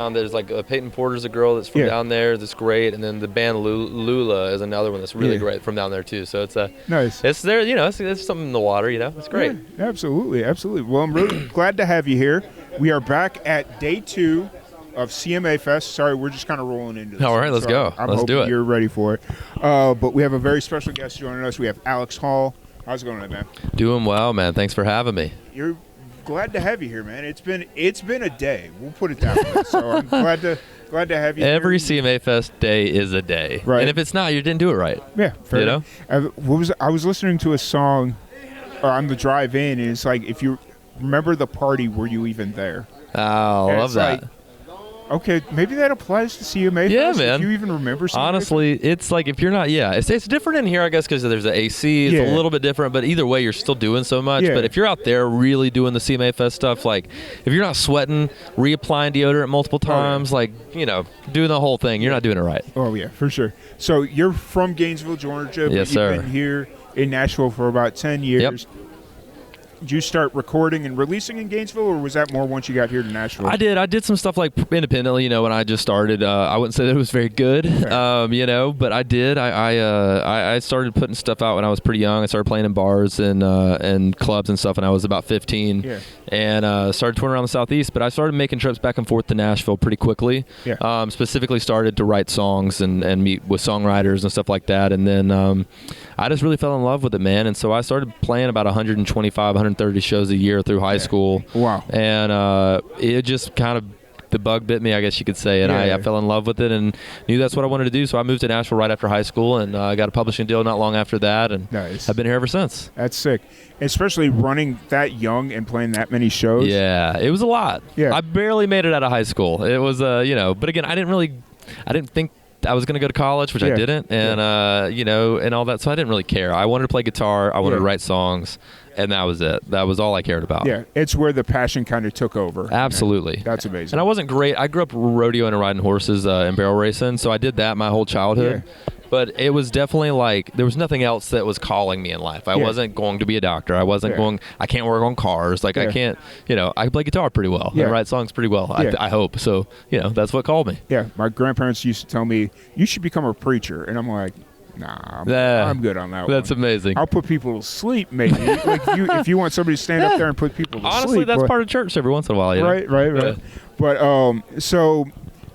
There's like Peyton Porter's a girl that's from down there that's great, and then the band Lula is another one that's really great from down there too. So it's nice. It's there, it's something in the water, It's great. Yeah, absolutely. Well, I'm really glad to have you here. We are back at day 2 of CMA Fest. Sorry, we're just kind of rolling into this. All right, let's go. Let's do it. You're ready for it. But we have a very special guest joining us. We have Alex Hall. How's it going, man? Doing well, man. Thanks for having me. You're glad to have you here, man. It's been a day. We'll put it that way. So I'm glad to have you. Every here. CMA Fest day is a day, right? And if it's not, you didn't do it right. Yeah, fair. I was listening to a song on the drive in, and it's like, if you remember the party, were you even there? Oh, I love that. Like, okay, maybe that applies to CMA. Yeah, Fest, man. If you even remember CMA Honestly, it's like if you're not, it's different in here, I guess, because there's the AC. It's a little bit different, but either way, you're still doing so much. Yeah. But if you're out there really doing the CMA Fest stuff, like if you're not sweating, reapplying deodorant multiple times, doing the whole thing, you're not doing it right. Oh, yeah, for sure. So you're from Gainesville, Georgia. Yes, but sir. You've been here in Nashville for about 10 years. Yep. Did you start recording and releasing in Gainesville, or was that more once you got here to Nashville? I did some stuff like independently, when I just started. I wouldn't say that it was very good, but I did. I started putting stuff out when I was pretty young. I started playing in bars and clubs and stuff when I was about 15, and started touring around the Southeast. But I started making trips back and forth to Nashville pretty quickly. Specifically started to write songs and meet with songwriters and stuff like that. And then I just really fell in love with it, man. And so I started playing about 125, 130 shows a year through high school. Wow. And it just kind of, the bug bit me, I guess you could say, and I fell in love with it and knew that's what I wanted to do. So I moved to Nashville right after high school, and I got a publishing deal not long after that, and I've been here ever since. That's sick. Especially running that young and playing that many shows. Yeah, it was a lot. Yeah. I barely made it out of high school. It was, but again, I didn't think I was going to go to college, which I didn't, and and all that. So I didn't really care. I wanted to play guitar. I wanted to write songs, and that was it. That was all I cared about. Yeah, it's where the passion kind of took over. Absolutely. That's amazing. And I wasn't great. I grew up rodeoing and riding horses and barrel racing, so I did that my whole childhood. Yeah. But it was definitely like there was nothing else that was calling me in life. I wasn't going to be a doctor. I wasn't going. I can't work on cars. Like I can't. I play guitar pretty well. I write songs pretty well. I hope so. That's what called me. Yeah, my grandparents used to tell me you should become a preacher, and I'm like, nah, I'm good on that. That's amazing. I'll put people to sleep, maybe. Like if you want somebody to stand up there and put people to sleep. Honestly, that's part of church every once in a while. Right. Yeah. But so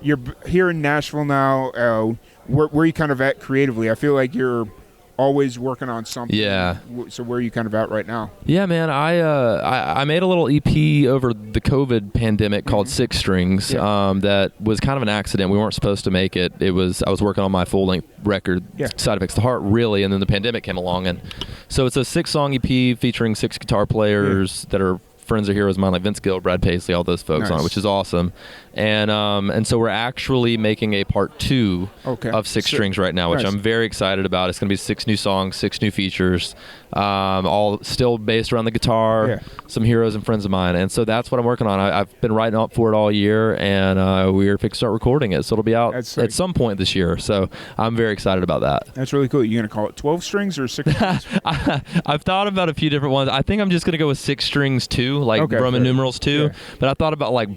you're here in Nashville now. Where are you kind of at creatively? I feel like you're always working on something. Yeah. So where are you kind of at right now? Yeah, man. I made a little EP over the COVID pandemic called Six Strings. That was kind of an accident. We weren't supposed to make it. I was working on my full length record, Side Effects to Heart, really, and then the pandemic came along, and so it's a 6-song EP featuring 6 guitar players that are friends or heroes of mine, like Vince Gill, Brad Paisley, all those folks on it, which is awesome. And so we're actually making a part 2 of Six Strings right now, which I'm very excited about. It's going to be 6 new songs, 6 new features, all still based around the guitar, some heroes and friends of mine. And so that's what I'm working on. I've been writing up for it all year, and we're fixing to start recording it. So it'll be out at some point this year. So I'm very excited about that. That's really cool. You going to call it 12 strings or 6 strings? I've thought about a few different ones. I think I'm just going to go with 6 strings 2, like Roman numerals 2. But I thought about like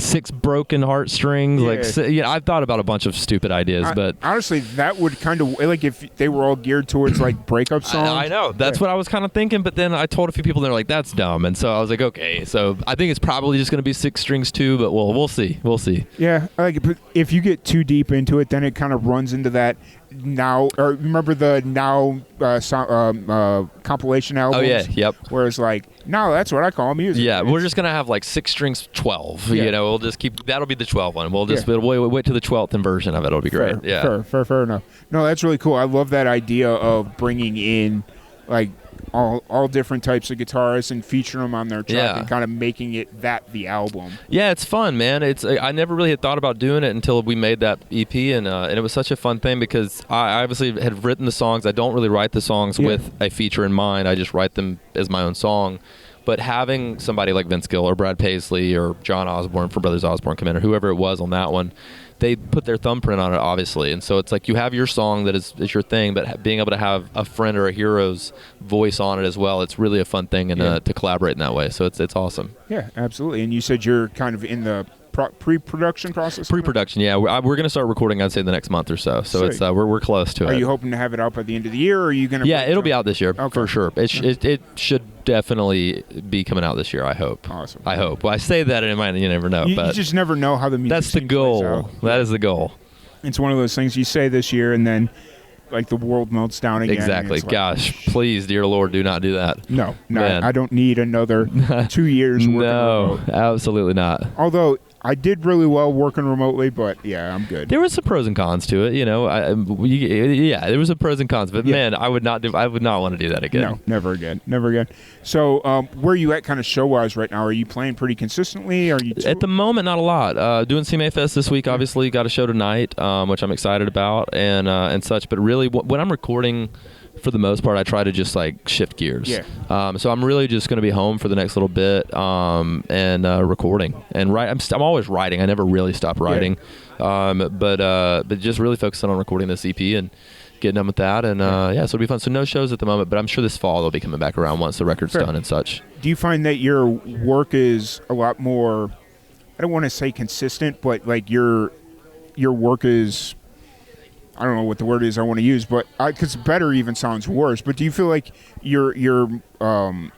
6 broken heartstrings. I've thought about a bunch of stupid ideas, but honestly, that would kind of like if they were all geared towards like breakup songs. I know that's what I was kind of thinking, but then I told a few people, they're like, "That's dumb," and so I was like, "Okay." So I think it's probably just going to be 6 strings 2, but we'll see. We'll see. Yeah, I like it, but if you get too deep into it, then it kind of runs into that now. Or remember the now compilation albums? Oh yeah, yep. Whereas like now, that's what I call music. Yeah, we're just gonna have like 6 strings 12. We'll just keep that'll be the 12 one. We'll just wait to the 12th version of it. It'll be great. Fair enough. No, that's really cool. I love that idea of bringing in like all different types of guitarists and featuring them on their track and kind of making it the album. Yeah, it's fun, man. I never really had thought about doing it until we made that EP, and it was such a fun thing because I obviously had written the songs. I don't really write the songs with a feature in mind. I just write them as my own song. But having somebody like Vince Gill or Brad Paisley or John Osborne from Brothers Osborne come in, or whoever it was on that one, they put their thumbprint on it, obviously. And so it's like you have your song that is your thing, but being able to have a friend or a hero's voice on it as well, it's really a fun thing and to collaborate in that way. So it's awesome. Yeah, absolutely. And you said you're kind of in the pre-production process? Pre-production, yeah. We're going to start recording, I'd say, the next month or so. So it's we're close to it. Are you hoping to have it out by the end of the year, or are you going to? Yeah, it'll be out this year for sure. It should definitely be coming out this year. I hope. Awesome. I hope. Well, I say that in mind, you never know. You but just never know how the music. That's the goal. That is the goal. It's one of those things you say this year, and then like the world melts down again. Exactly. Gosh, please, dear Lord, do not do that. No, I don't need another 2 years. No, absolutely not. Although I did really well working remotely, but yeah, I'm good. There was some pros and cons to it, you know. There was some pros and cons, but man, I would not want to do that again. No, never again. So, where are you at, kind of show wise right now? Are you playing pretty consistently? Are you at the moment? Not a lot. Doing CMA Fest this week. Obviously, got a show tonight, which I'm excited about, and such. But really, when I'm recording, for the most part, I try to just like shift gears. Yeah. So I'm really just going to be home for the next little bit, and recording and write. I'm always writing. I never really stop writing, but just really focusing on recording this EP and getting done with that. And so it'll be fun. So no shows at the moment, but I'm sure this fall they'll be coming back around once the record's done and such. Do you find that your work is a lot more? I don't want to say consistent, but like your work is. I don't know what the word is I want to use, but because better even sounds worse. But do you feel like your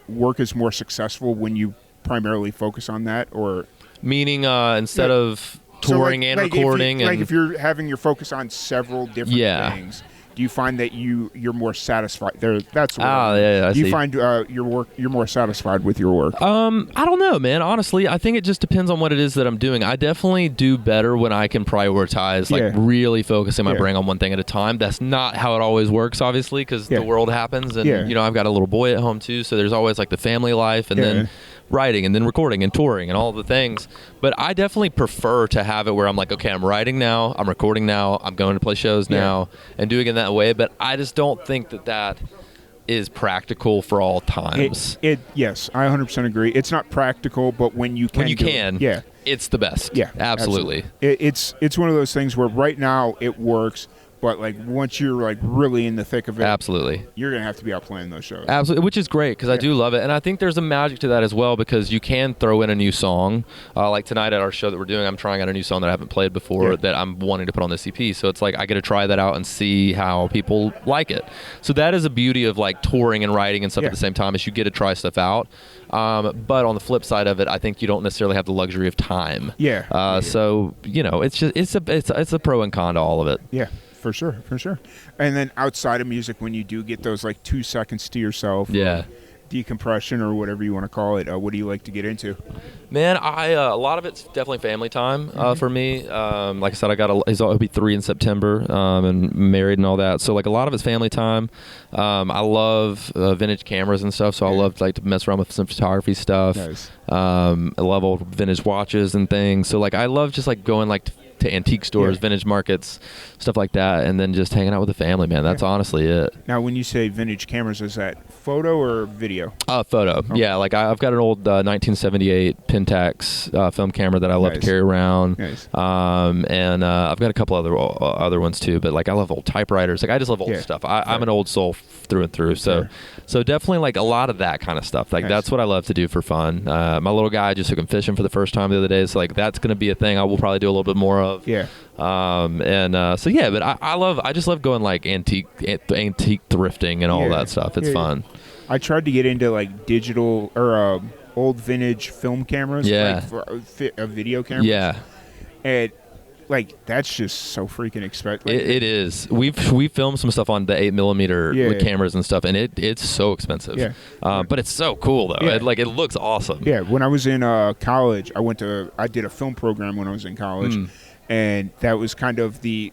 work is more successful when you primarily focus on that, or meaning instead of touring and recording? If you're having your focus on several different things, do you find that you're more satisfied? That's what do you find your work you're more satisfied with your work? I don't know, man. Honestly, I think it just depends on what it is that I'm doing. I definitely do better when I can prioritize, like really focusing my brain on one thing at a time. That's not how it always works, obviously, because the world happens, and you know I've got a little boy at home too, so there's always like the family life, and then writing, and then recording and touring and all the things. But I definitely prefer to have it where I'm like, okay, I'm writing now, I'm recording now, I'm going to play shows now, and doing it that way. But I just don't think that is practical for all times. Yes, I 100% agree. It's not practical, but when you can, it's the best. Yeah, absolutely. It's one of those things where right now it works. But like once you're like really in the thick of it, absolutely, you're gonna have to be out playing those shows. Absolutely, which is great because I do love it, and I think there's a magic to that as well because you can throw in a new song. Like tonight at our show that we're doing, I'm trying out a new song that I haven't played before that I'm wanting to put on this EP. So it's like I get to try that out and see how people like it. So that is a beauty of like touring and writing and stuff at the same time is you get to try stuff out. But on the flip side of it, I think you don't necessarily have the luxury of time. So you know, it's a pro and con to all of it. Yeah. For sure. And then outside of music, when you do get those like 2 seconds to yourself, decompression or whatever you want to call it, what do you like to get into? Man, a lot of it's definitely family time for me. Like I said, he'll be 3 in September, and married and all that. So like a lot of it's family time. I love vintage cameras and stuff, so I love like to mess around with some photography stuff. Nice. I love old vintage watches and things. So like I love just like going like to antique stores, vintage markets, stuff like that, and then just hanging out with the family, man. That's honestly it. Now, when you say vintage cameras, is that photo or video? Photo. Okay. Yeah, like I've got an old 1978 Pentax film camera that I love to carry around. Nice. And I've got a couple other ones too, but like I love old typewriters. Like I just love old stuff. I'm an old soul through and through. So definitely like a lot of that kind of stuff. Like that's what I love to do for fun. My little guy just took him fishing for the first time the other day. So like that's going to be a thing I will probably do a little bit more of. Yeah. But I just love going like antique thrifting and all that stuff. It's fun. I tried to get into like digital or old vintage film cameras, like for a video camera. Yeah. And like that's just so freaking expensive. Like, it is. We filmed some stuff on the 8mm cameras and stuff, and it's so expensive. Yeah. But it's so cool though. Yeah. It looks awesome. Yeah. When I was in college, I did a film program when I was in college, and that was kind of the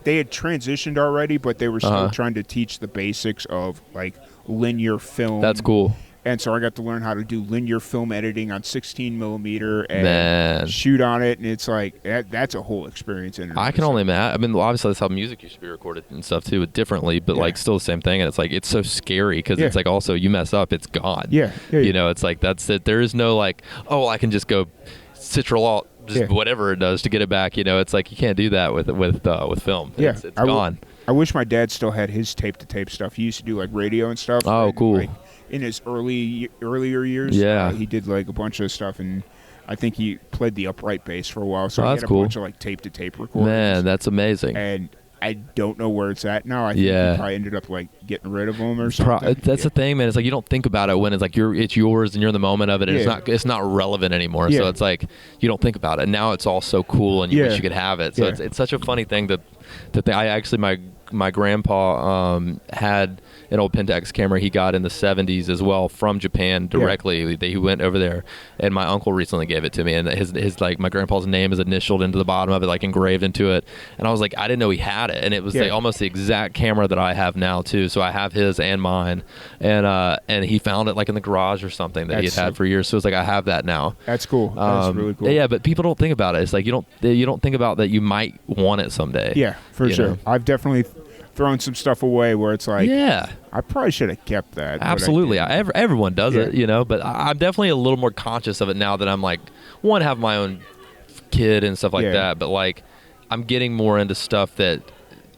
they had transitioned already, but they were still trying to teach the basics of like linear film. That's cool. And so I got to learn how to do linear film editing on 16mm and shoot on it. And it's like, that's a whole experience. I can only imagine. I mean, obviously that's how music used to be recorded and stuff too, but differently, but like still the same thing. And it's like, it's so scary because it's like also you mess up, it's gone. You know, it's like, that's it. There is no like, oh, I can just go Ctrl Alt, just whatever it does to get it back. You know, it's like, you can't do that with film. It's gone. I wish my dad still had his tape-to-tape stuff. He used to do like radio and stuff. Oh, cool. Like, in his earlier years, he did like a bunch of stuff, and I think he played the upright bass for a while, so he that's had a cool. bunch of like tape-to-tape recordings. Man, that's amazing. And I don't know where it's at now. I think he probably ended up like getting rid of them or something. That's the thing, man. It's like you don't think about it when it's like it's yours and you're in the moment of it, and it's not relevant anymore. So it's like you don't think about it. Now it's all so cool, and you wish you could have it. So it's such a funny thing that I actually my grandpa had an old Pentax camera he got in the 70s as well from Japan directly. He went over there, and my uncle recently gave it to me, and his like my grandpa's name is initialed into the bottom of it, like engraved into it. And I was like, I didn't know he had it, and it was like almost the exact camera that I have now too. So I have his and mine, and he found it like in the garage or something that he had for years. So it's like I have that now. That's cool. That's really cool. Yeah, but people don't think about it. It's like you don't think about that you might want it someday. Yeah, for sure. Know? I've definitely thrown some stuff away where it's like, I probably should have kept that. Absolutely. Everyone does it, but I'm definitely a little more conscious of it now that I'm like, one, have my own kid and stuff like that, but like I'm getting more into stuff that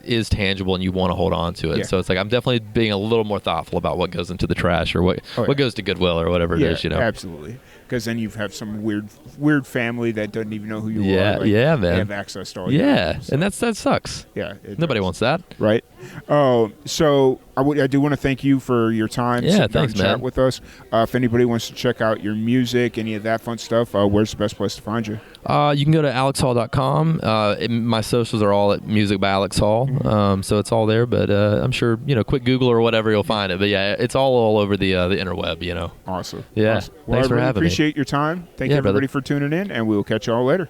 is tangible and you want to hold on to it. So it's like I'm definitely being a little more thoughtful about what goes into the trash or what goes to Goodwill or whatever it is, Absolutely. Because then you have some weird family that doesn't even know who you are. Like, man. They have access to all your stuff, and that sucks. Yeah. Nobody wants that. Right. So I do want to thank you for your time. Thanks, man. Chat with us. If anybody wants to check out your music, any of that fun stuff, where's the best place to find you? You can go to alexhall.com. My socials are all at Music by Alex Hall, so it's all there. But I'm sure quick Google or whatever you'll find it. But it's all over the interweb. Awesome. Yeah. Awesome. Well, Thanks for having me. Appreciate your time. Thank you everybody for tuning in, and we will catch you all later.